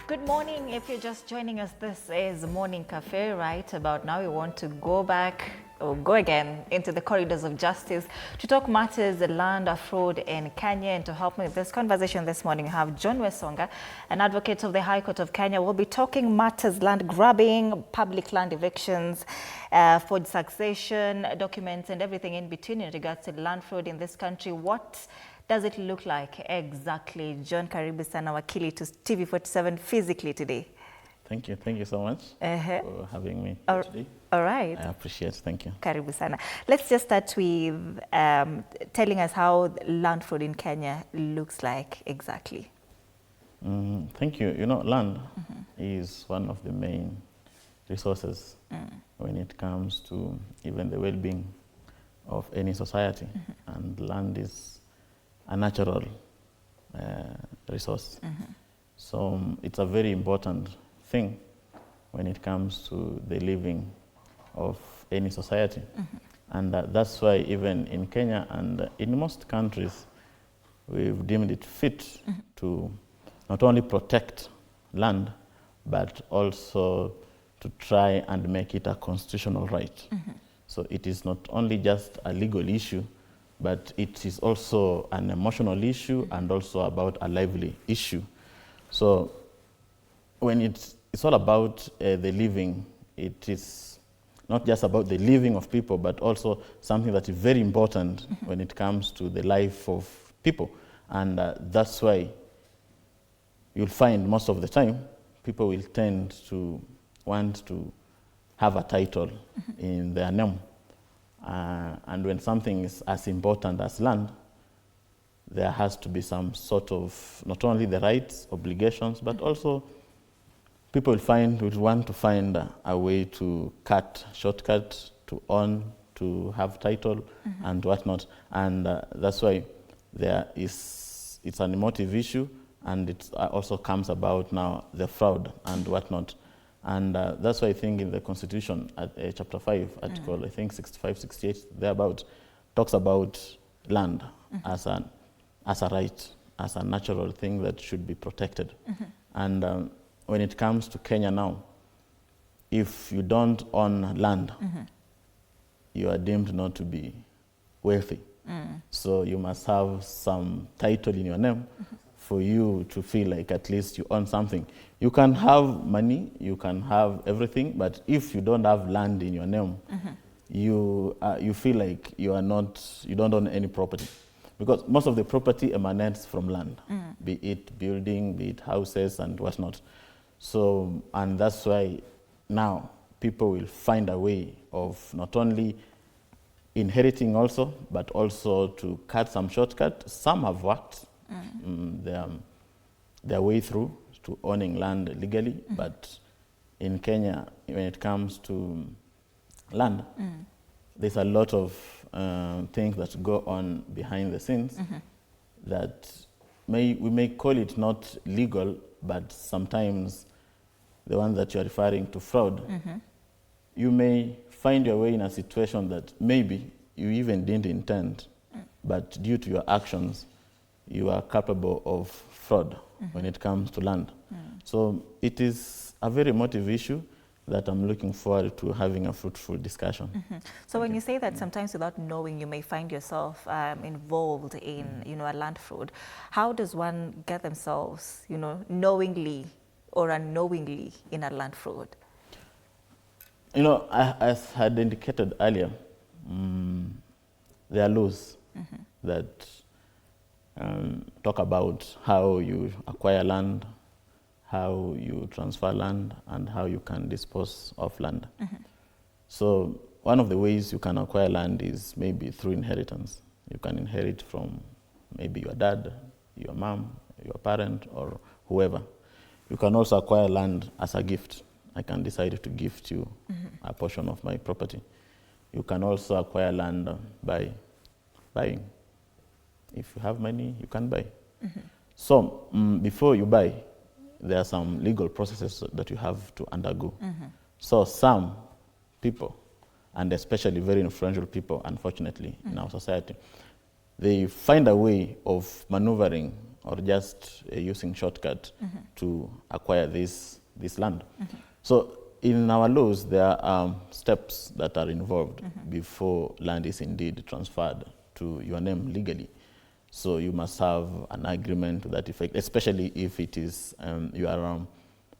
Good morning. If you're just joining us, this is Morning Cafe. Right about now, we want to go back or go again into the corridors of justice to talk matters land fraud in Kenya. And to help me with this conversation this morning, we have John Wesonga, an advocate of the High Court of Kenya. We'll be talking matters land grabbing, public land evictions, forged succession documents, and everything in between in regards to land fraud in this country. What does it look like exactly? John, karibu sana wakili to TV47 physically today. Thank you so much for having me today. All right. I appreciate it, thank you. Karibu sana. Let's just start with telling us how land fraud in Kenya looks like exactly. Thank you. You know, land is one of the main resources when it comes to even the well-being of any society. And land is a natural resource. So it's a very important thing when it comes to the living of any society. And that's why even in Kenya and in most countries, we've deemed it fit to not only protect land, but also to try and make it a constitutional right. So it is not only just a legal issue, but it is also an emotional issue and also about a lively issue. So when it's all about the living, it is not just about the living of people, but also something that is very important when it comes to the life of people. And that's why you'll find most of the time, people will tend to want to have a title in their name. And when something is as important as land, there has to be some sort of, not only the rights, obligations, but also people will want to find a way to shortcut, to own, to have title, and whatnot. And that's why it's an emotive issue, and it also comes about now the fraud and whatnot. And that's why I think in the Constitution, at Chapter 5, Article, I think 65, 68, thereabout, talks about land as a right, as a natural thing that should be protected. And when it comes to Kenya now, if you don't own land, you are deemed not to be wealthy. So you must have some title in your name for you to feel like at least you own something. You can have money, you can have everything, but if you don't have land in your name, you feel like you don't own any property. Because most of the property emanates from land, be it building, be it houses and whatnot. So, and that's why now people will find a way of not only inheriting also, but also to cut some shortcut. Some have worked their way through to owning land legally, but in Kenya, when it comes to land, there's a lot of things that go on behind the scenes that we may call it not legal, but sometimes the one that you're referring to, fraud, you may find your way in a situation that maybe you even didn't intend, but due to your actions, you are capable of fraud when it comes to land. So it is a very emotive issue that I'm looking forward to having a fruitful discussion. So when you say that sometimes without knowing, you may find yourself involved in, a land fraud, how does one get themselves, knowingly or unknowingly in a land fraud? As I had indicated earlier, there are laws that talk about how you acquire land, how you transfer land, and how you can dispose of land. So one of the ways you can acquire land is maybe through inheritance. You can inherit from maybe your dad, your mom, your parent, or whoever. You can also acquire land as a gift. I can decide to gift you a portion of my property. You can also acquire land by buying. If you have money, you can buy. So before you buy, there are some legal processes that you have to undergo. So some people, and especially very influential people, unfortunately, in our society, they find a way of maneuvering or just using shortcut to acquire this land. So in our laws, there are steps that are involved before land is indeed transferred to your name legally. So you must have an agreement to that effect, especially if it is you are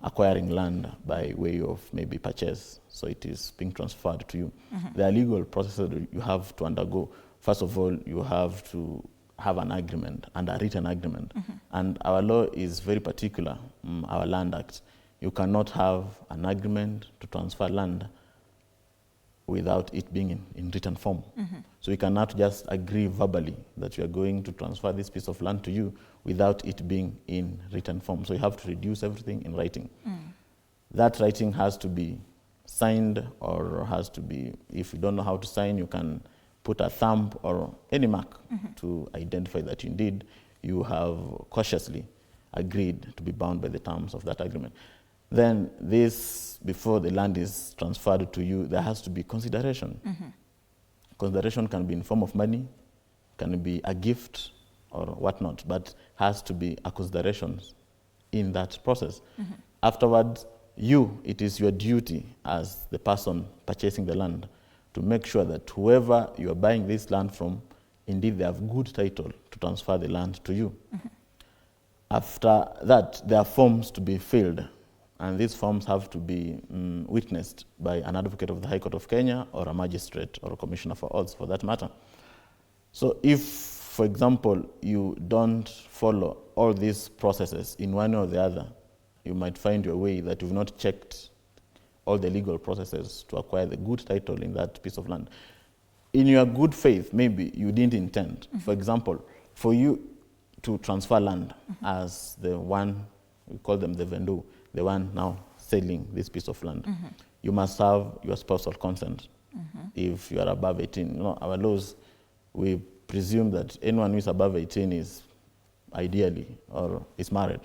acquiring land by way of maybe purchase, so it is being transferred to you. There are legal processes that you have to undergo. First of all, you have to have an agreement, and a written agreement. And our law is very particular, our Land Act. You cannot have an agreement to transfer land without it being in written form. So you cannot just agree verbally that you are going to transfer this piece of land to you without it being in written form. So you have to reduce everything in writing. That writing has to be signed, or has to be, if you don't know how to sign, you can put a thumb or any mark to identify that indeed you have cautiously agreed to be bound by the terms of that agreement. Then this, before the land is transferred to you, there has to be consideration. Consideration can be in form of money, can be a gift or whatnot, but has to be a consideration in that process. Afterwards, it is your duty as the person purchasing the land to make sure that whoever you are buying this land from, indeed they have good title to transfer the land to you. After that, there are forms to be filled, and these forms have to be witnessed by an advocate of the High Court of Kenya, or a magistrate, or a commissioner for oaths, for that matter. So if, for example, you don't follow all these processes in one or the other, you might find your way that you've not checked all the legal processes to acquire the good title in that piece of land. In your good faith, maybe you didn't intend. For example, for you to transfer land as the one, we call them the vendor, the one now selling this piece of land, you must have your spousal consent. If you are above 18, you know, our laws, we presume that anyone who is above 18 is ideally or is married.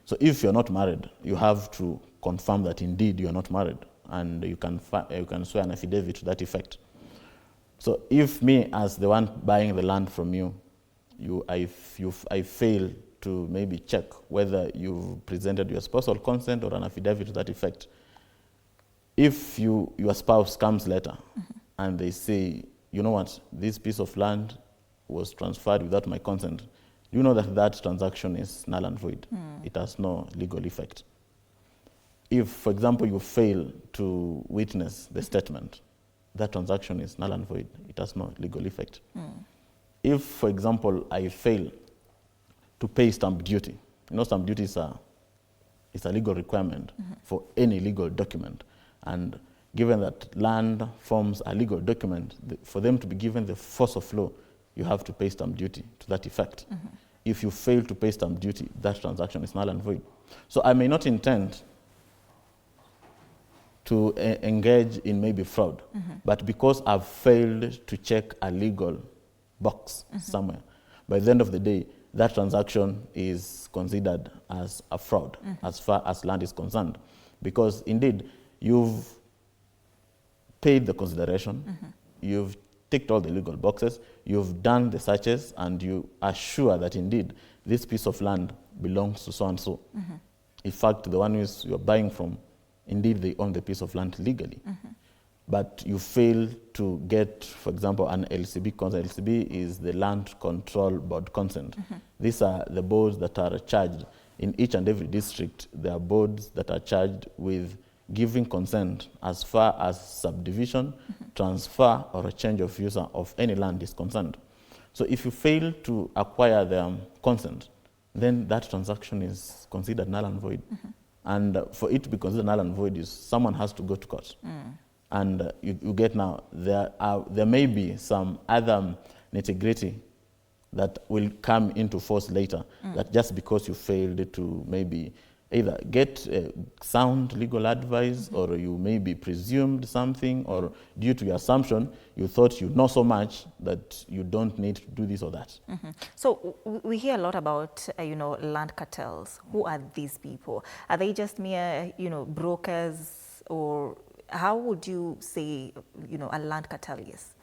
So if you're not married, you have to confirm that indeed you are not married, and you can swear an affidavit to that effect. So if me, as the one buying the land from you, I fail to maybe check whether you've presented your spousal consent or an affidavit to that effect, if your spouse comes later and they say, you know what, this piece of land was transferred without my consent, you know that that transaction is null and void. It has no legal effect. If, for example, you fail to witness the statement, that transaction is null and void. It has no legal effect. If, for example, I fail to pay stamp duty, you know, stamp duty is a legal requirement for any legal document. And given that land forms a legal document, for them to be given the force of law, you have to pay stamp duty to that effect. If you fail to pay stamp duty, that transaction is null and void. So I may not intend to engage in maybe fraud, but because I've failed to check a legal box somewhere, by the end of the day, that transaction is considered as a fraud as far as land is concerned. Because indeed, you've paid the consideration, you've ticked all the legal boxes, you've done the searches, and you are sure that indeed this piece of land belongs to so and so. In fact, the one you're buying from, indeed they own the piece of land legally. But you fail to get, for example, an LCB consent. LCB is the Land Control Board consent. These are the boards that are charged. In each and every district, there are boards that are charged with giving consent as far as subdivision, transfer, or a change of user of any land is concerned. So if you fail to acquire the consent, then that transaction is considered null and void. And for it to be considered null and void, someone has to go to court. And you get now, there may be some other nitty-gritty that will come into force later, that just because you failed to maybe either get sound legal advice, or you maybe presumed something, or due to your assumption, you thought you know so much that you don't need to do this or that. So we hear a lot about, land cartels. Who are these people? Are they just mere, brokers, or how would you say, a land cartel is?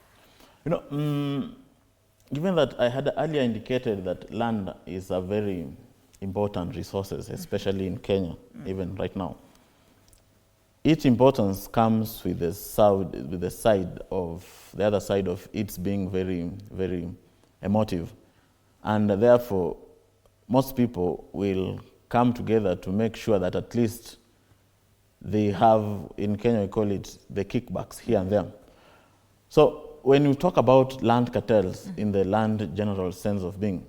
given that I had earlier indicated that land is a very important resource, especially in Kenya, even right now, its importance comes with the other side of its being very, very emotive. And therefore, most people will come together to make sure that at least they have, in Kenya we call it the kickbacks here and there. So when you talk about land cartels in the land general sense of being,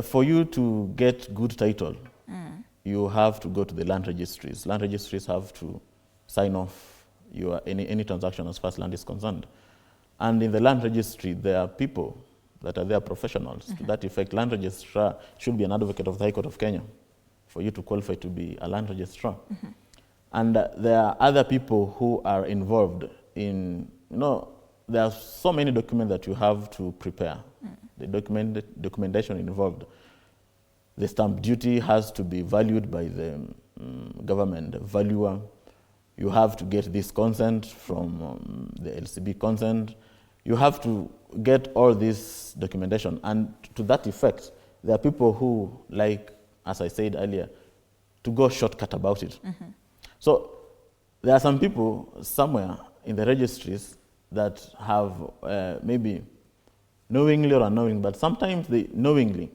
for you to get good title, you have to go to the land registries. Land registries have to sign off any transaction as far as land is concerned. And in the land registry, there are people that are there, professionals. To that effect, land registrar should be an advocate of the High Court of Kenya for you to qualify to be a land registrar. And there are other people who are involved in, there are so many documents that you have to prepare. The documentation involved. The stamp duty has to be valued by the government valuer. You have to get this consent from the LCB consent. You have to get all this documentation. And to that effect, there are people who, like, as I said earlier, to go shortcut about it. So there are some people somewhere in the registries that have maybe knowingly or unknowingly, but sometimes they knowingly.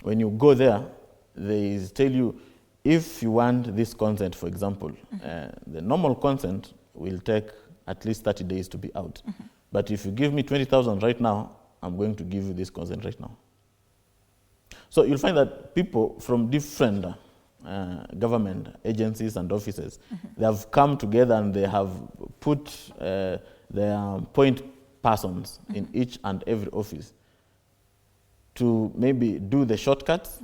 When you go there, they tell you, if you want this consent, for example, the normal consent will take at least 30 days to be out. But if you give me 20,000 right now, I'm going to give you this consent right now. So you'll find that people from different government agencies and offices, they have come together and they have put their point persons in each and every office to maybe do the shortcuts,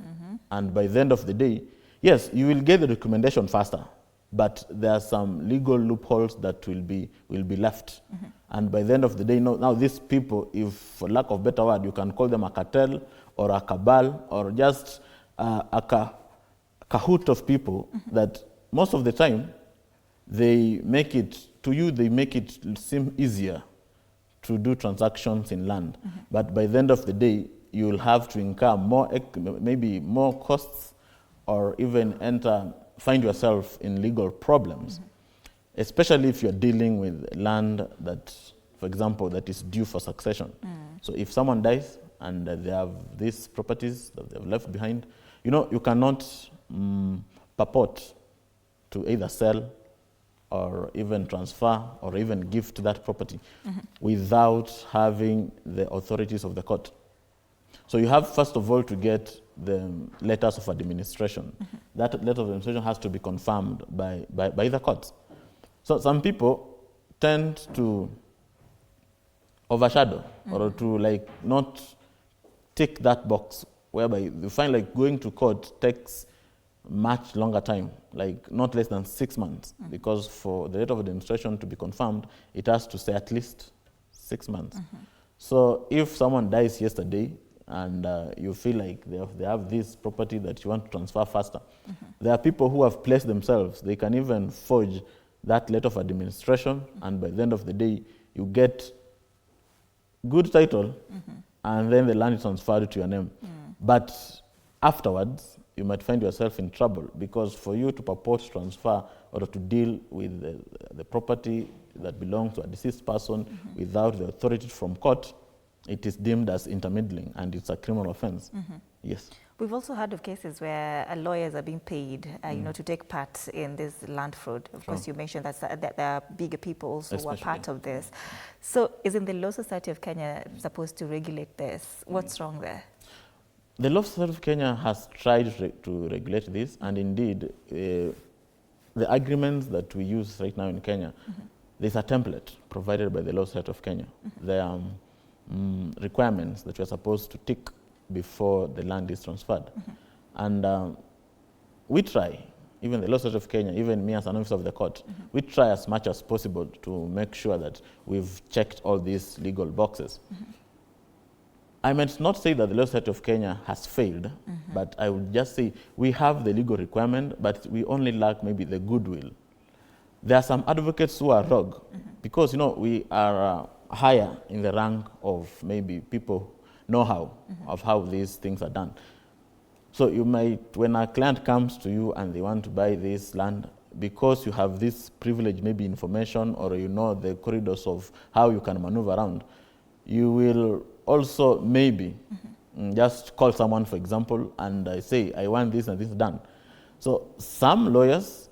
and by the end of the day, yes, you will get the recommendation faster, but there are some legal loopholes that will be left. And by the end of the day, now these people, if for lack of better word, you can call them a cartel or a cabal or just a cahoot of people that most of the time, they make it seem easier to do transactions in land. But by the end of the day, you will have to incur maybe more costs, or even find yourself in legal problems, especially if you're dealing with land that, for example, that is due for succession. So if someone dies and they have these properties that they've left behind, you cannot purport to either sell or even transfer or even gift that property without having the authorities of the court. So you have, first of all, to get the letters of administration. That letter of administration has to be confirmed by the courts. So some people tend to overshadow or to not tick that box, whereby you find going to court takes much longer time, not less than 6 months, because for the letter of administration to be confirmed, it has to say at least 6 months. So if someone dies yesterday, and you feel like they have this property that you want to transfer faster. There are people who have placed themselves. They can even forge that letter of administration, and by the end of the day, you get good title, and then the land is transferred to your name. But afterwards, you might find yourself in trouble, because for you to purport to transfer or to deal with the property that belongs to a deceased person without the authority from court, it is deemed as intermeddling, and it's a criminal offense. Yes. We've also heard of cases where lawyers are being paid, to take part in this land fraud. Of course, you mentioned that there are bigger people also who are part of this. So isn't the Law Society of Kenya supposed to regulate this? What's wrong there? The Law Society of Kenya has tried to regulate this, and indeed, the agreements that we use right now in Kenya, there's a template provided by the Law Society of Kenya. There are requirements that you're supposed to tick before the land is transferred. And we try, even the Law Society of Kenya, even me as an officer of the court, we try as much as possible to make sure that we've checked all these legal boxes. I might not say that the Law Society of Kenya has failed, but I would just say we have the legal requirement, but we only lack maybe the goodwill. There are some advocates who are rogue, because we are higher in the rank of maybe people know-how of how these things are done. So you might, when a client comes to you and they want to buy this land, because you have this privilege, maybe information, or you know the corridors of how you can maneuver around, you will also maybe just call someone, for example, and say, I want this and this done. So some lawyers,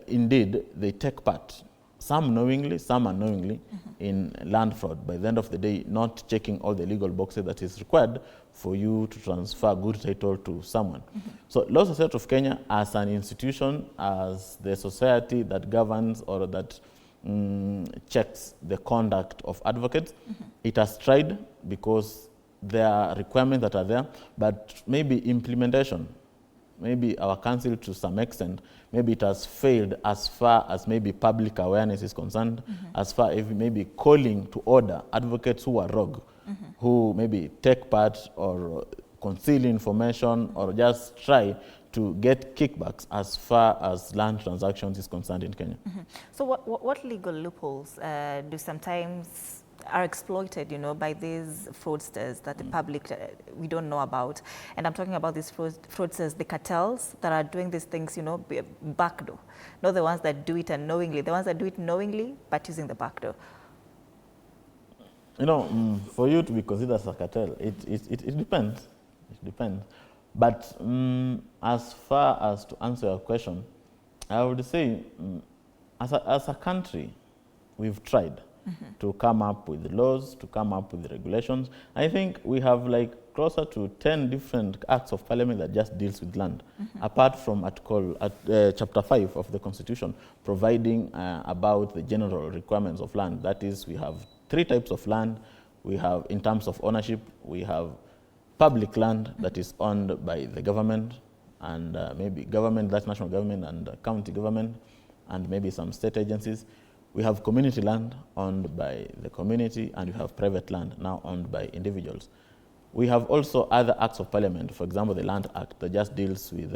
indeed, they take part, some knowingly, some unknowingly, in land fraud. By the end of the day, not checking all the legal boxes that is required for you to transfer good title to someone. So Law Society of Kenya, as an institution, as the society that governs or that checks the conduct of advocates, it has tried, because there are requirements that are there, but maybe implementation, maybe our council to some extent, maybe it has failed as far as maybe public awareness is concerned, as far as maybe calling to order advocates who are rogue, who maybe take part or conceal information or just try to get kickbacks as far as land transactions is concerned in Kenya. So what legal loopholes do sometimes are exploited, you know, by these fraudsters that the public, we don't know about? And I'm talking about these fraudsters, the cartels that are doing these things, you know, backdoor. Not the ones that do it unknowingly, the ones that do it knowingly, but using the backdoor. You know, for you to be considered as a cartel, it depends. It depends. But as far as to answer your question, I would say, as a country, we've tried to come up with laws, to come up with regulations. I think we have like closer to 10 different acts of parliament that just deals with land, apart from chapter 5 of the Constitution, providing about the general requirements of land. That is, we have 3 types of land. We have, in terms of ownership, we have public land that is owned by the government, and maybe government, that's national government and county government, and maybe some state agencies. We have community land owned by the community, and we have private land now owned by individuals. We have also other acts of parliament, for example, the Land Act that just deals with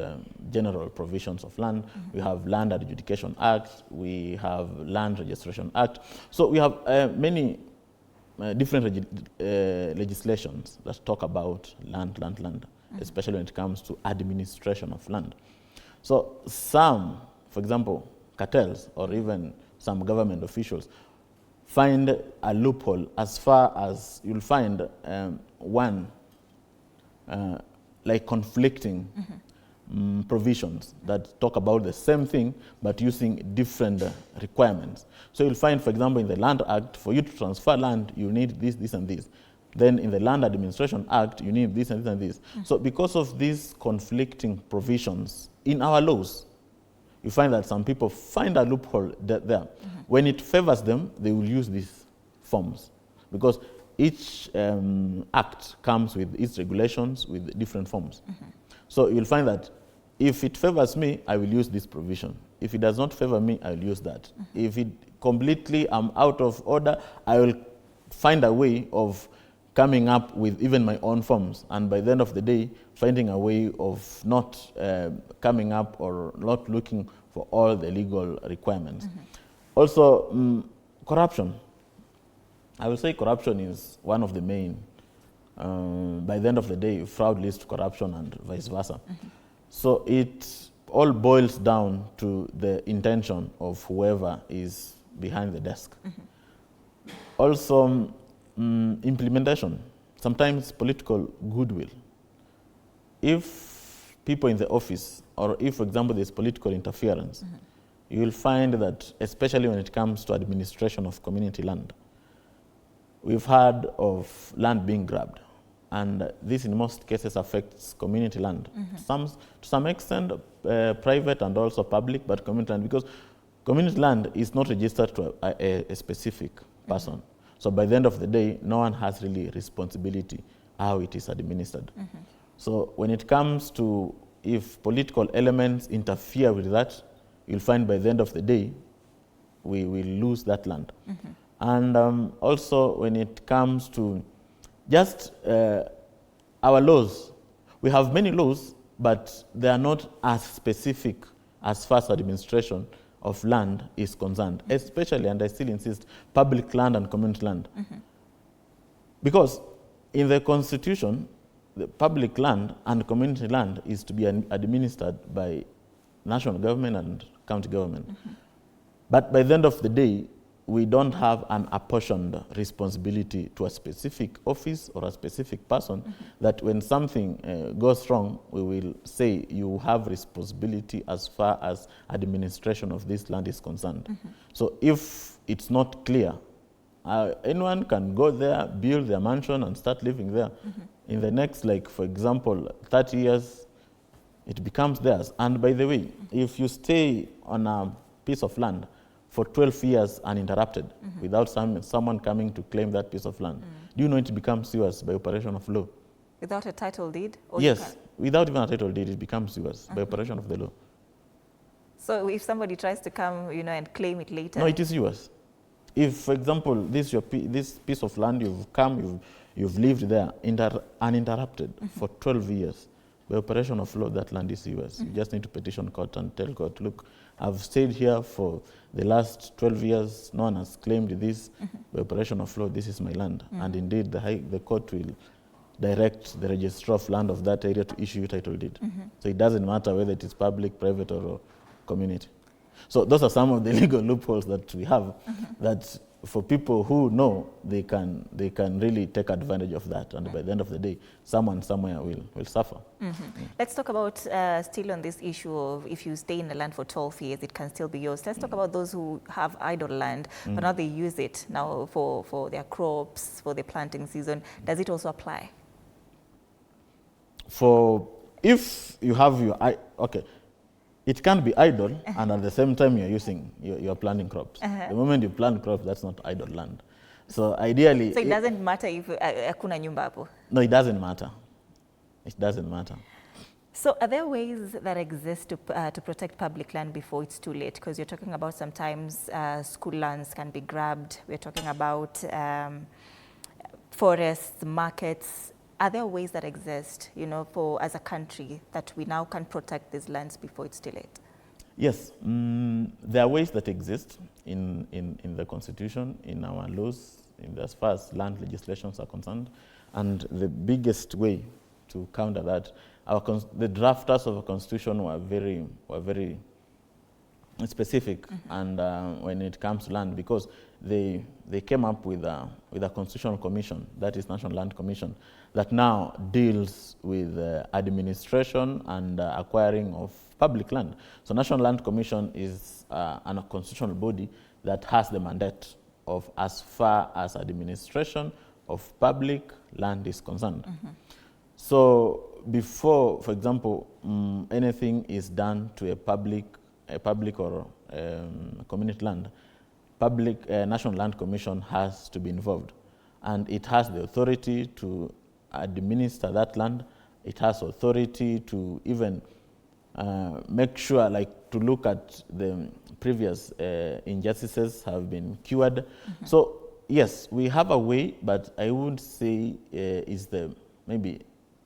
general provisions of land. We have Land Adjudication Act, we have Land Registration Act. So we have many different legislations that talk about land, especially when it comes to administration of land. So some, for example, cartels or even some government officials find a loophole as far as you'll find one like conflicting provisions that talk about the same thing but using different requirements. So you'll find, for example, in the Land Act, for you to transfer land, you need this, this, and this. Then in the Land Administration Act, you need this and this and this. So because of these conflicting provisions in our laws, you find that some people find a loophole there. When it favors them, they will use these forms, because each act comes with its regulations with different forms. So you'll find that if it favors me, I will use this provision. If it does not favor me, I will use that. If it completely am out of order, I will find a way of coming up with even my own forms, and by the end of the day, finding a way of not coming up or not looking for all the legal requirements. Also, corruption. I will say corruption is one of the main. By the end of the day, fraud leads to corruption and vice versa. So it all boils down to the intention of whoever is behind the desk. Also, implementation, sometimes political goodwill. If people in the office, or if, for example, there's political interference, you will find that, especially when it comes to administration of community land, we've heard of land being grabbed, and this in most cases affects community land. To some extent, private and also public, but community land, because community land is not registered to a specific person. So by the end of the day, no one has really responsibility how it is administered. So when it comes to if political elements interfere with that, you'll find by the end of the day, we will lose that land. And also when it comes to just our laws, we have many laws, but they are not as specific as far as administration of land is concerned, especially, and I still insist, public land and community land. Because in the Constitution, the public land and community land is to be administered by national government and county government. But by the end of the day, we don't have an apportioned responsibility to a specific office or a specific person that when something goes wrong, we will say you have responsibility as far as administration of this land is concerned. So if it's not clear, anyone can go there, build their mansion and start living there. In the next, like for example, 30 years, it becomes theirs. And by the way, if you stay on a piece of land for 12 years uninterrupted without someone coming to claim that piece of land, do you know it becomes yours by operation of law? Without a title deed? Or Yes, without even a title deed, it becomes yours by operation of the law. So if somebody tries to come, and claim it later? No, it is yours. If, for example, this piece of land, you've lived there uninterrupted for 12 years, by operation of law, that land is yours. You just need to petition court and tell court, look, I've stayed here for the last 12 years, no one has claimed this. By operation of law, this is my land. And indeed, the court will direct the registrar of land of that area to issue a title deed. So it doesn't matter whether it is public, private, or community. So those are some of the legal loopholes that we have that for people who know, they can really take advantage of that. And by the end of the day, someone somewhere will suffer. Let's talk about still on this issue of if you stay in the land for 12 years, it can still be yours. Let's talk about those who have idle land, but now they use it now for their crops, for the planting season. Does it also apply? If you have it can be idle, and at the same time you're planting crops. The moment you plant crops, that's not idle land. So ideally... So it doesn't matter if hakuna nyumba hapo? No, it doesn't matter. It doesn't matter. So are there ways that exist to protect public land before it's too late? Because you're talking about sometimes school lands can be grabbed. We're talking about forests, markets. Are there ways that exist, as a country, that we now can protect these lands before it's too late? Yes, there are ways that exist in the Constitution, in our laws, as far as land legislations are concerned. And the biggest way to counter that, the drafters of a Constitution were very specific, and when it comes to land, because they came up with a constitutional commission, that is National Land Commission, that now deals with administration and acquiring of public land. So National Land Commission is a constitutional body that has the mandate of as far as administration of public land is concerned. So before, for example, anything is done to a public or community land, National Land Commission has to be involved, and it has the authority to administer that land. It has authority to even make sure, to look at the previous injustices have been cured. So yes, we have a way, but I would say is maybe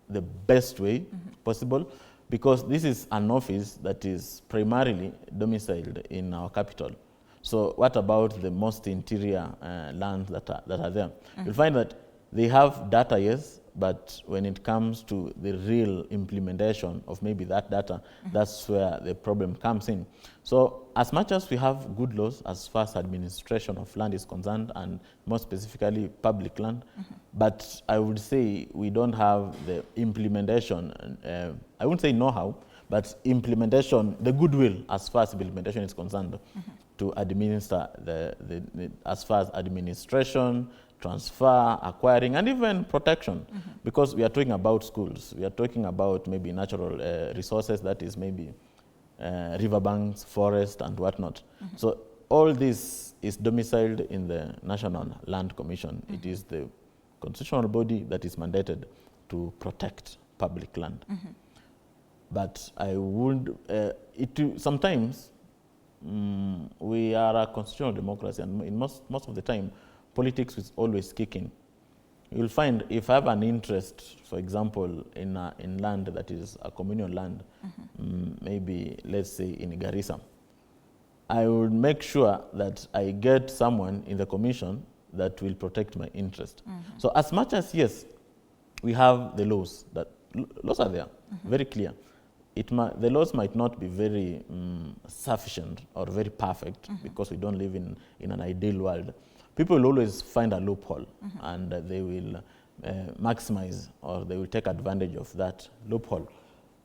the best way possible, because this is an office that is primarily domiciled in our capital. So what about the most interior lands that are there? You'll find that they have data, yes, but when it comes to the real implementation of maybe that data, that's where the problem comes in. So as much as we have good laws as far as administration of land is concerned, and more specifically public land, but I would say we don't have the implementation, I wouldn't say know-how, but implementation, the goodwill as far as implementation is concerned, to administer as far as administration, transfer, acquiring, and even protection. Because we are talking about schools, we are talking about maybe natural resources, that is maybe riverbanks, forest, and whatnot. So all this is domiciled in the National Land Commission. It is the constitutional body that is mandated to protect public land. But I would, sometimes we are a constitutional democracy, and in most of the time, politics is always kicking. You'll find if I have an interest, for example, in land that is a communal land, maybe let's say in Garissa, I would make sure that I get someone in the commission that will protect my interest. So as much as, yes, we have the laws, laws are there, very clear. The laws might not be very sufficient or very perfect because we don't live in an ideal world. People will always find a loophole and they will maximize or they will take advantage of that loophole.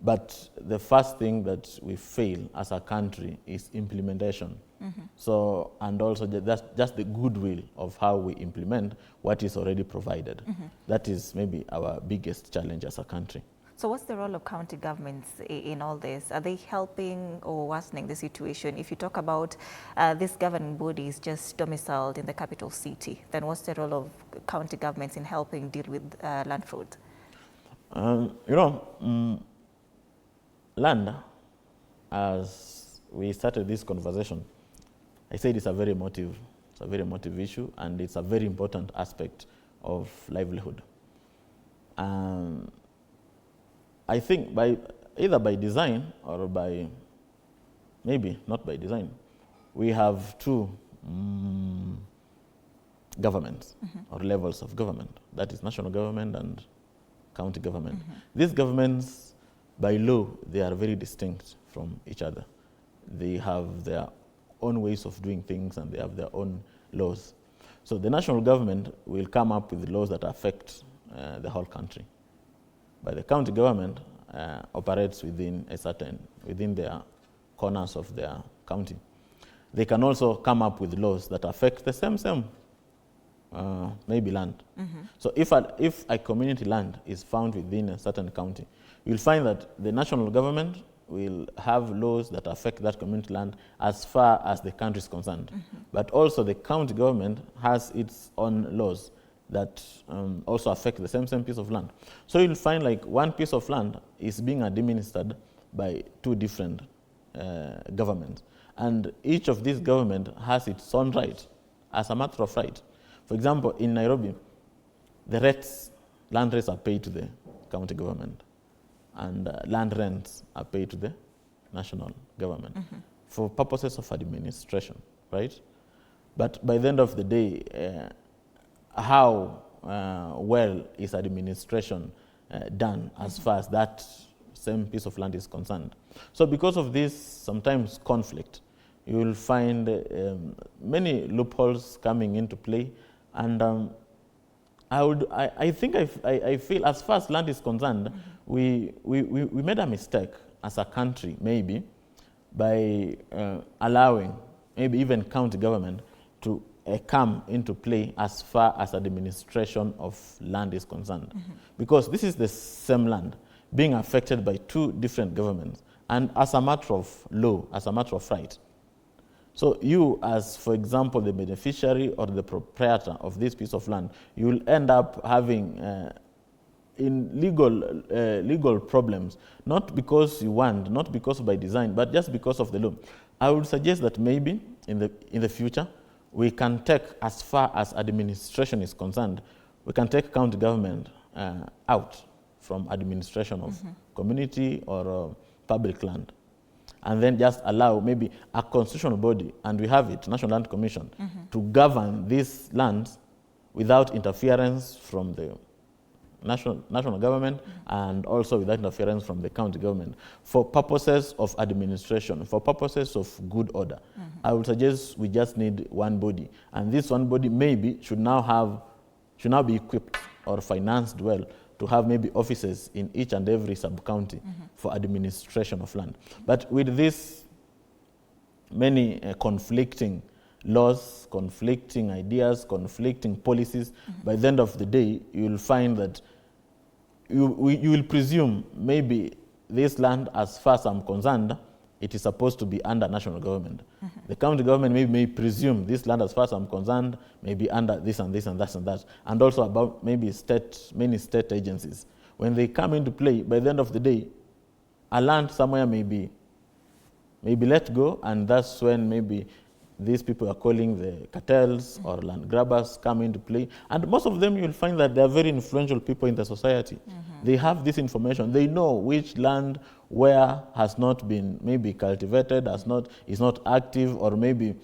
But the first thing that we fail as a country is implementation. So, and also that's just the goodwill of how we implement what is already provided. That is maybe our biggest challenge as a country. So what's the role of county governments in all this? Are they helping or worsening the situation? If you talk about this governing body is just domiciled in the capital city, then what's the role of county governments in helping deal with land fraud? Land, as we started this conversation, I said it's a very emotive issue, and it's a very important aspect of livelihood. I think either by design or maybe not by design, we have two governments or levels of government. That is national government and county government. These governments, by law, they are very distinct from each other. They have their own ways of doing things and they have their own laws. So the national government will come up with laws that affect the whole country. But the county government operates within their corners of their county. They can also come up with laws that affect the same maybe land. So if a community land is found within a certain county, you'll find that the national government will have laws that affect that community land as far as the country is concerned. But also the county government has its own laws that also affect the same piece of land. So you'll find like one piece of land is being administered by two different governments. And each of these governments has its own right as a matter of right. For example, in Nairobi, the land rates are paid to the county government, and land rents are paid to the national government for purposes of administration, right? But by the end of the day, how well is administration done as far as that same piece of land is concerned? So because of this sometimes conflict, you will find many loopholes coming into play, and I feel as far as land is concerned, we made a mistake as a country maybe by allowing maybe even county government to come into play as far as administration of land is concerned. Because this is the same land being affected by two different governments, and as a matter of law, as a matter of right. So you, as for example, the beneficiary or the proprietor of this piece of land, you will end up having in legal problems, not because you want, not because by design, but just because of the law. I would suggest that maybe in the future, we can take, as far as administration is concerned, we can take county government out from administration of community or public land, and then just allow maybe a constitutional body, and we have it, National Land Commission, to govern these lands without interference from the national government and also without interference from the county government for purposes of administration, for purposes of good order. I would suggest we just need one body, and this one body maybe should now be equipped or financed well to have maybe offices in each and every sub-county for administration of land. But with this many conflicting laws, conflicting ideas, conflicting policies, by the end of the day, you will find that you will presume maybe this land, as far as I'm concerned, it is supposed to be under national government. The county government may presume this land, as far as I'm concerned, may be under this and this and that and that, and also about maybe many state agencies. When they come into play, by the end of the day, a land somewhere may be let go, and that's when maybe these people are calling the cartels or land grabbers come into play. And most of them, you'll find that they are very influential people in the society. They have this information. They know which land where has not been maybe cultivated, is not active, or maybe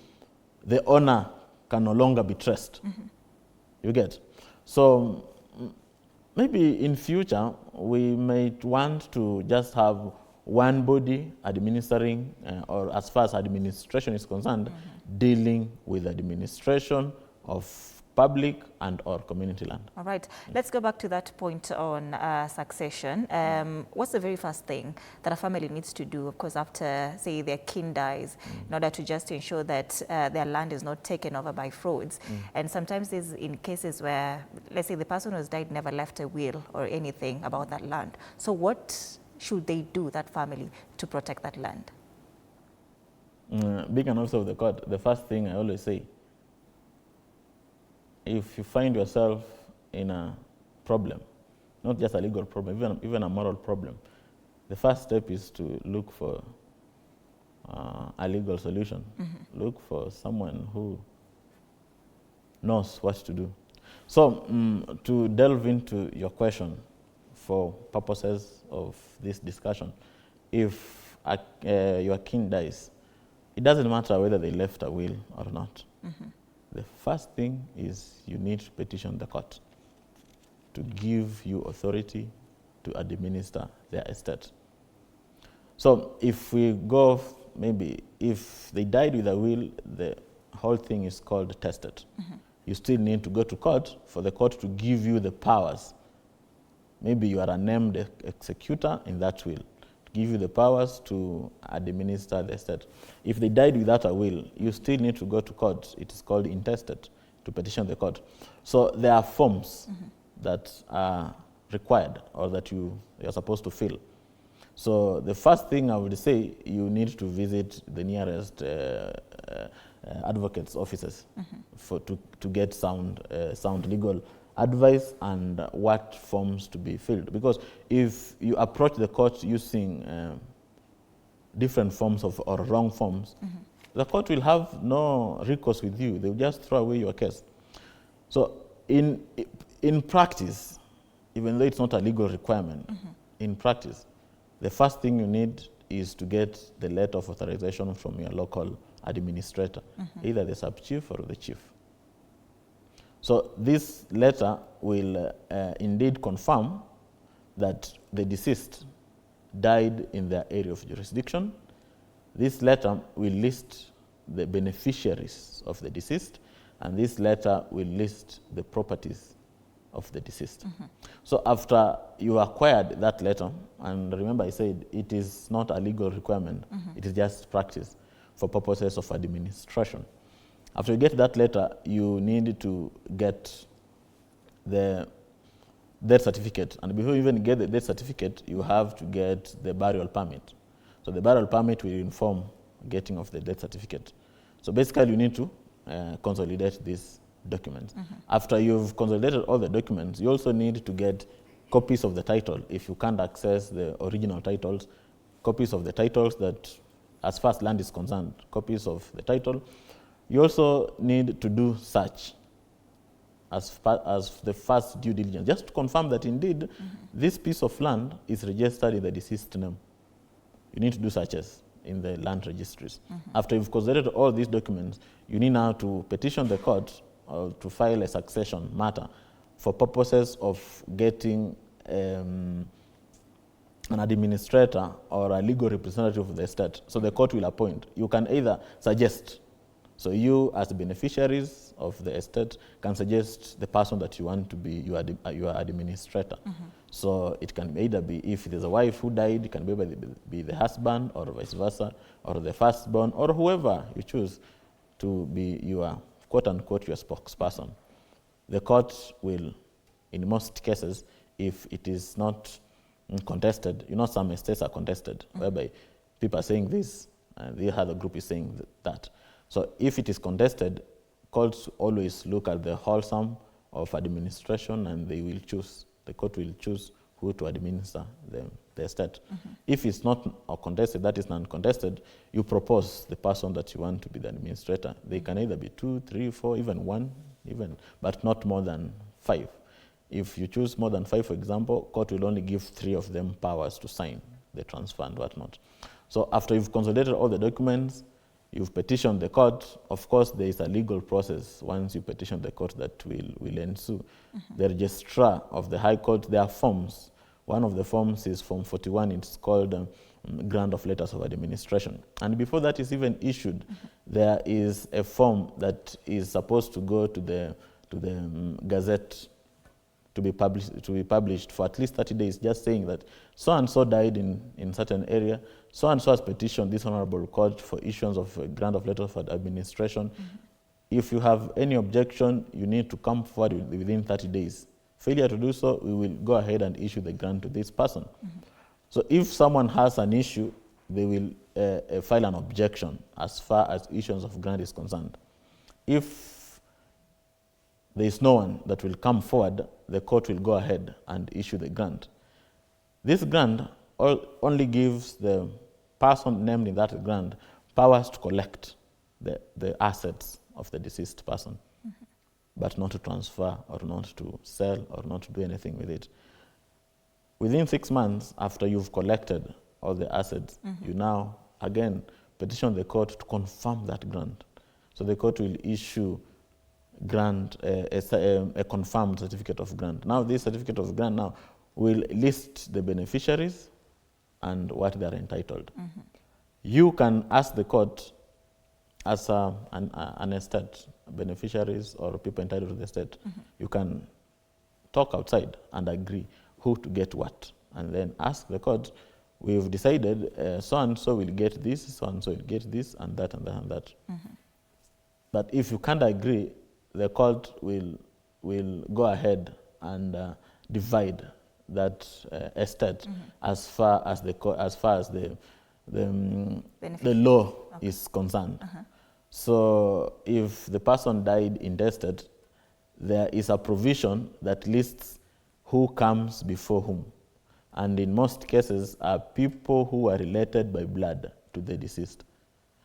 the owner can no longer be traced. You get? So maybe in future, we might want to just have one body administering, or as far as administration is concerned, dealing with administration of public and or community land. All right, let's go back to that point on succession. What's the very first thing that a family needs to do, of course, after, say, their kin dies, in order to just ensure that their land is not taken over by frauds? And sometimes there's in cases where, let's say, the person who's died never left a will or anything about that land. So what should they do, that family, to protect that land? Being an officer of the court, the first thing I always say, if you find yourself in a problem, not just a legal problem, even a moral problem, the first step is to look for a legal solution. Look for someone who knows what to do. So to delve into your question for purposes of this discussion, if your kin dies, it doesn't matter whether they left a will or not. The first thing is you need to petition the court to give you authority to administer their estate. So if we go, maybe if they died with a will, the whole thing is called tested. You still need to go to court for the court to give you the powers. Maybe you are a named executor in that will, to give you the powers to administer the estate. If they died without a will, you still need to go to court. It is called intestate, to petition the court. So there are forms that are required or that you are supposed to fill. So the first thing I would say, you need to visit the nearest advocate's offices to get sound legal advice and what forms to be filled. Because if you approach the court using different forms or wrong forms, the court will have no recourse with you. They will just throw away your case. So in practice, even though it's not a legal requirement, in practice, the first thing you need is to get the letter of authorization from your local administrator, either the sub-chief or the chief. So this letter will indeed confirm that the deceased died in their area of jurisdiction. This letter will list the beneficiaries of the deceased, and this letter will list the properties of the deceased. So after you acquired that letter, and remember I said it is not a legal requirement, it is just practice for purposes of administration. After you get that letter, you need to get the death certificate. And before you even get the death certificate, you have to get the burial permit. So the burial permit will inform getting of the death certificate. So basically, you need to consolidate these documents. After you've consolidated all the documents, you also need to get copies of the title. If you can't access the original titles, copies of the titles that, as far as land is concerned, copies of the title. You also need to do search as the first due diligence, just to confirm that indeed this piece of land is registered in the deceased name. You need to do searches in the land registries. After you've consolidated all these documents, you need now to petition the court to file a succession matter for purposes of getting an administrator or a legal representative of the estate. So the court will appoint. You can either suggest, so you as the beneficiaries of the estate can suggest the person that you want to be your administrator. So it can either be, if there's a wife who died, it can be the husband or vice versa, or the firstborn, or whoever you choose to be your quote-unquote your spokesperson. The court will, in most cases, if it is not contested, you know, some estates are contested, whereby people are saying this and the other group is saying that. So if it is contested, courts always look at the whole sum of administration and they will choose, the court will choose who to administer the estate. If it's not contested, that is non-contested, you propose the person that you want to be the administrator. They can either be 2, 3, 4, even 1, but not more than 5. If you choose more than 5, for example, court will only give 3 of them powers to sign the transfer and whatnot. So after you've consolidated all the documents, you've petitioned the court. Of course, there is a legal process once you petition the court that will ensue. The registrar of the High Court, there are forms. One of the forms is Form 41. It's called Grant of Letters of Administration. And before that is even issued, there is a form that is supposed to go to the Gazette to be published for at least 30 days, just saying that so-and-so died in certain area, so-and-so has petitioned this honorable court for issuance of a grant of letter of administration. If you have any objection, you need to come forward within 30 days. Failure to do so, we will go ahead and issue the grant to this person. So if someone has an issue, they will file an objection as far as issuance of grant is concerned. If there is no one that will come forward, the court will go ahead and issue the grant. This grant only gives the person named in that grant powers to collect the assets of the deceased person, but not to transfer or not to sell or not to do anything with it. Within 6 months after you've collected all the assets, you now again petition the court to confirm that grant. So the court will issue grant a confirmed certificate of grant. Now this certificate of grant now will list the beneficiaries and what they are entitled. You can ask the court as an estate, beneficiaries or people entitled to the estate, you can talk outside and agree who to get what, and then ask the court, we've decided so-and-so will get this, so-and-so will get this, and that, and that, and that. But if you can't agree, the court will go ahead and divide that estate as far as the law is concerned. So if the person died intestate, there is a provision that lists who comes before whom. And in most cases are people who are related by blood to the deceased.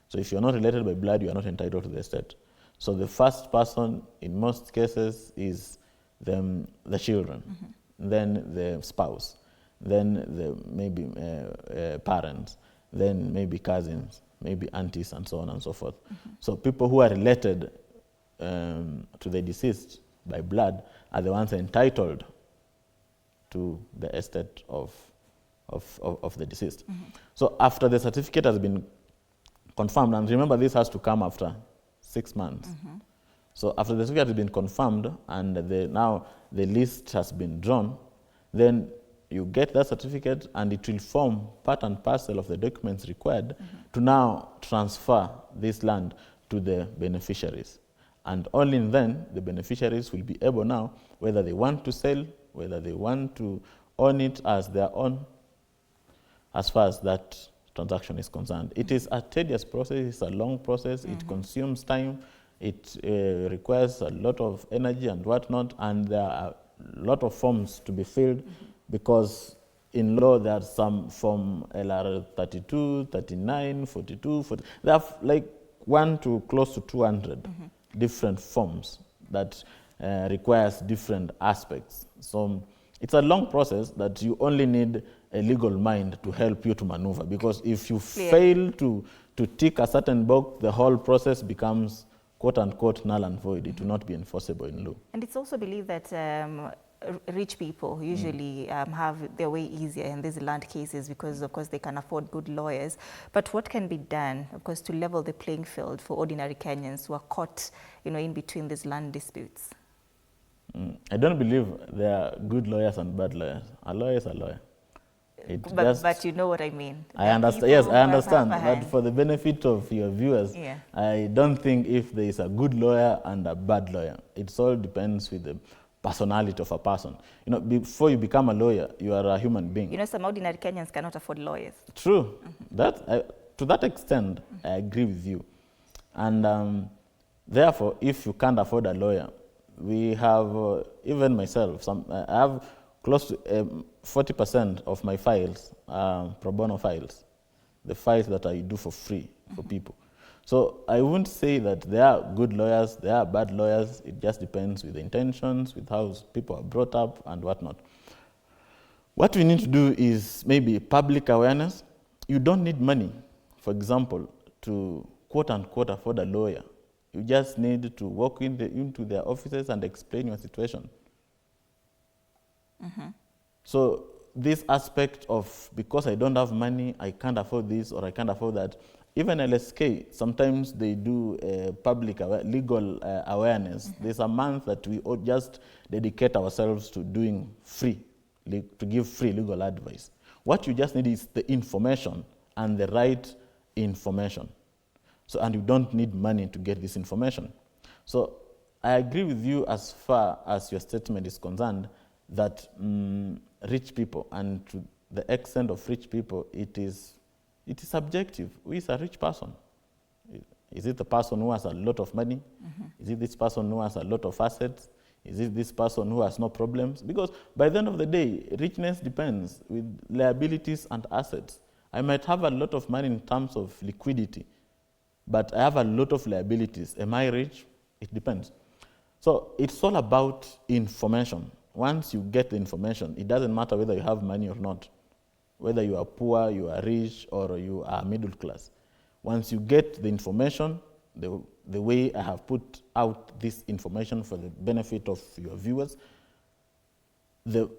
So if you're not related by blood, you are not entitled to the estate. So the first person in most cases is the children, then the spouse, then maybe parents, then maybe cousins, maybe aunties, and so on and so forth. So people who are related to the deceased by blood are the ones entitled to the estate of the deceased. So after the certificate has been confirmed, and remember this has to come after 6 months. So after the certificate has been confirmed and now the list has been drawn, then you get that certificate and it will form part and parcel of the documents required to now transfer this land to the beneficiaries. And only then the beneficiaries will be able now, whether they want to sell, whether they want to own it as their own, as far as that transaction is concerned. It is a tedious process, it's a long process, it consumes time, it requires a lot of energy and whatnot, and there are a lot of forms to be filled because in law there are some form LR 32, 39, 42, 40. There are like 1 to close to 200 different forms that requires different aspects. So it's a long process that you only need a legal mind to help you to maneuver, because if you fail to tick a certain box, the whole process becomes quote-unquote null and void. It will not be enforceable in law. And it's also believed that rich people usually have their way easier in these land cases because, of course, they can afford good lawyers. But what can be done, of course, to level the playing field for ordinary Kenyans who are caught, in between these land disputes? I don't believe there are good lawyers and bad lawyers. A lawyer is a lawyer. But you know what I mean. I understand. Yes, I understand. But for the benefit of your viewers, I don't think if there is a good lawyer and a bad lawyer. It all depends with the personality of a person. Before you become a lawyer, you are a human being. Some ordinary Kenyans cannot afford lawyers. True. To that extent, I agree with you. And therefore, if you can't afford a lawyer, we have, even myself, I have close to 40% of my files are pro bono files, the files that I do for free for people. So I wouldn't say that there are good lawyers, there are bad lawyers. It just depends with the intentions, with how people are brought up and whatnot. What we need to do is maybe public awareness. You don't need money, for example, to quote-unquote afford a lawyer. You just need to walk into their offices and explain your situation. So this aspect of, because I don't have money, I can't afford this or I can't afford that. Even LSK, sometimes they do legal awareness. There's a month that we all just dedicate ourselves to doing to give free legal advice. What you just need is the information and the right information. So, and you don't need money to get this information. So I agree with you as far as your statement is concerned that rich people, and to the extent of rich people, it is subjective. Who is a rich person? Is it the person who has a lot of money? Is it this person who has a lot of assets? Is it this person who has no problems? Because by the end of the day, richness depends with liabilities and assets. I might have a lot of money in terms of liquidity, but I have a lot of liabilities. Am I rich? It depends. So it's all about information. Once you get the information, it doesn't matter whether you have money or not, whether you are poor, you are rich, or you are middle class. Once you get the information, the way I have put out this information for the benefit of your viewers, the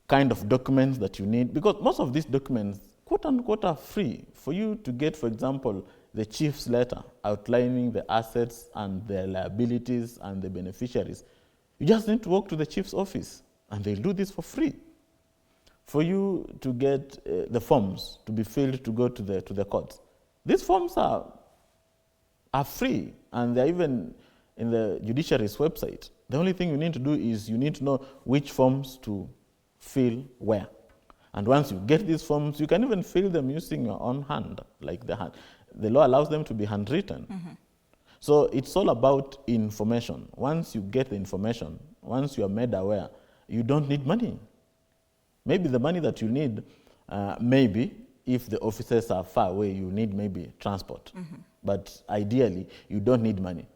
kind of documents that you need, because most of these documents, quote unquote, are free. For you to get, for example, the chief's letter outlining the assets and the liabilities and the beneficiaries, you just need to walk to the chief's office and they'll do this for free. For you to get the forms to be filled to go to the courts, these forms are free, and they're even in the judiciary's website. The only thing you need to do is you need to know which forms to fill where. And once you get these forms, you can even fill them using your own hand, like the law allows them to be handwritten. So it's all about information. Once you get the information, once you are made aware, you don't need money. Maybe the money that you need, maybe if the offices are far away, you need maybe transport. But ideally, you don't need money.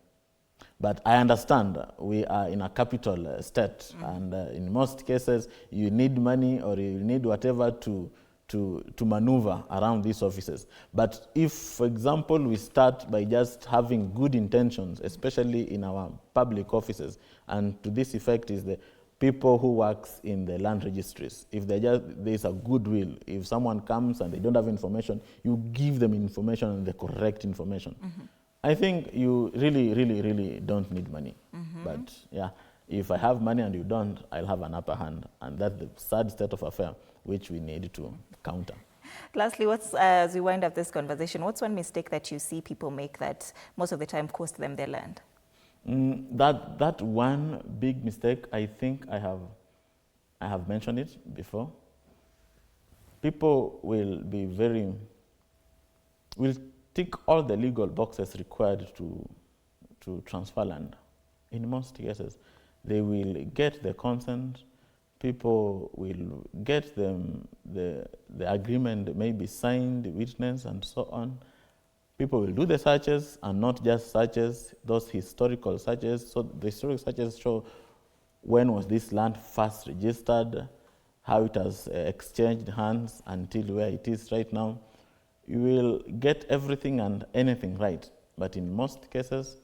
But I understand we are in a capital state, and in most cases, you need money or you need whatever to maneuver around these offices. But if, for example, we start by just having good intentions, especially in our public offices, and to this effect is the people who works in the land registries. If there's a goodwill, if someone comes and they don't have information, you give them information and the correct information. I think you really, really, really don't need money. But yeah, if I have money and you don't, I'll have an upper hand. And that's the sad state of affair, which we need to counter. Lastly, as we wind up this conversation, what's one mistake that you see people make that most of the time cost them their land? That one big mistake, I think I have mentioned it before. People will tick all the legal boxes required to transfer land. In most cases, they will get the consent. People will get the agreement maybe signed, witnessed, and so on. People will do the searches, and not just searches, those historical searches. So the historical searches show when was this land first registered, how it has exchanged hands until where it is right now. You will get everything and anything right. But in most cases,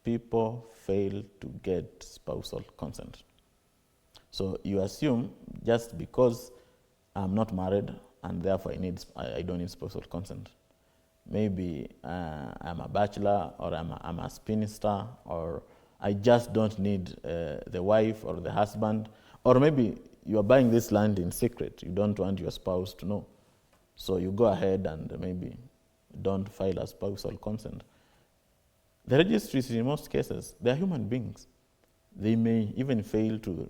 people fail to get spousal consent. So you assume just because I'm not married and therefore I don't need spousal consent. Maybe I'm a bachelor, or I'm a spinster, or I just don't need the wife or the husband. Or maybe you are buying this land in secret. You don't want your spouse to know. So you go ahead and maybe don't file a spousal consent. The registries, in most cases, they are human beings. They may even fail to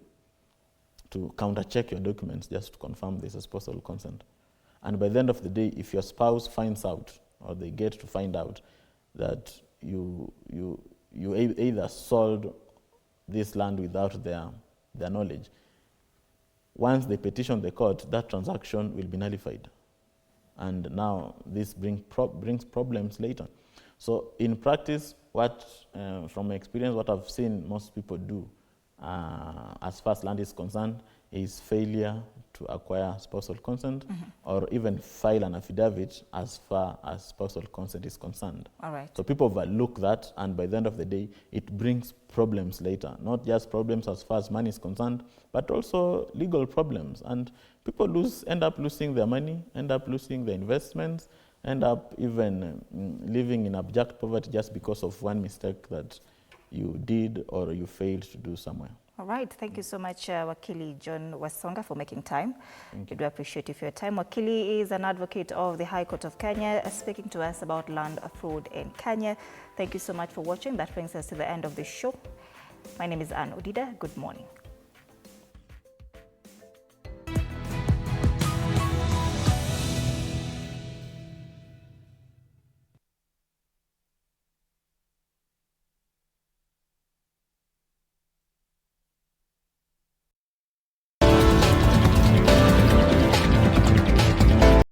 counter-check your documents just to confirm this is spousal consent. And by the end of the day, if your spouse finds out, or they get to find out that you either sold this land without their knowledge, once they petition the court, that transaction will be nullified. And now this brings problems later. So in practice, from experience, what I've seen most people do as far as land is concerned is failure to acquire spousal consent or even file an affidavit as far as spousal consent is concerned. All right. So people overlook that, and by the end of the day, it brings problems later. Not just problems as far as money is concerned, but also legal problems. And people end up losing their money, end up losing their investments, end up even living in abject poverty just because of one mistake that you did or you failed to do somewhere. All right. Thank you so much, Wakili John Wasonga, for making time. We do appreciate you for your time. Wakili is an advocate of the High Court of Kenya, speaking to us about land fraud in Kenya. Thank you so much for watching. That brings us to the end of the show. My name is Anne Odida. Good morning.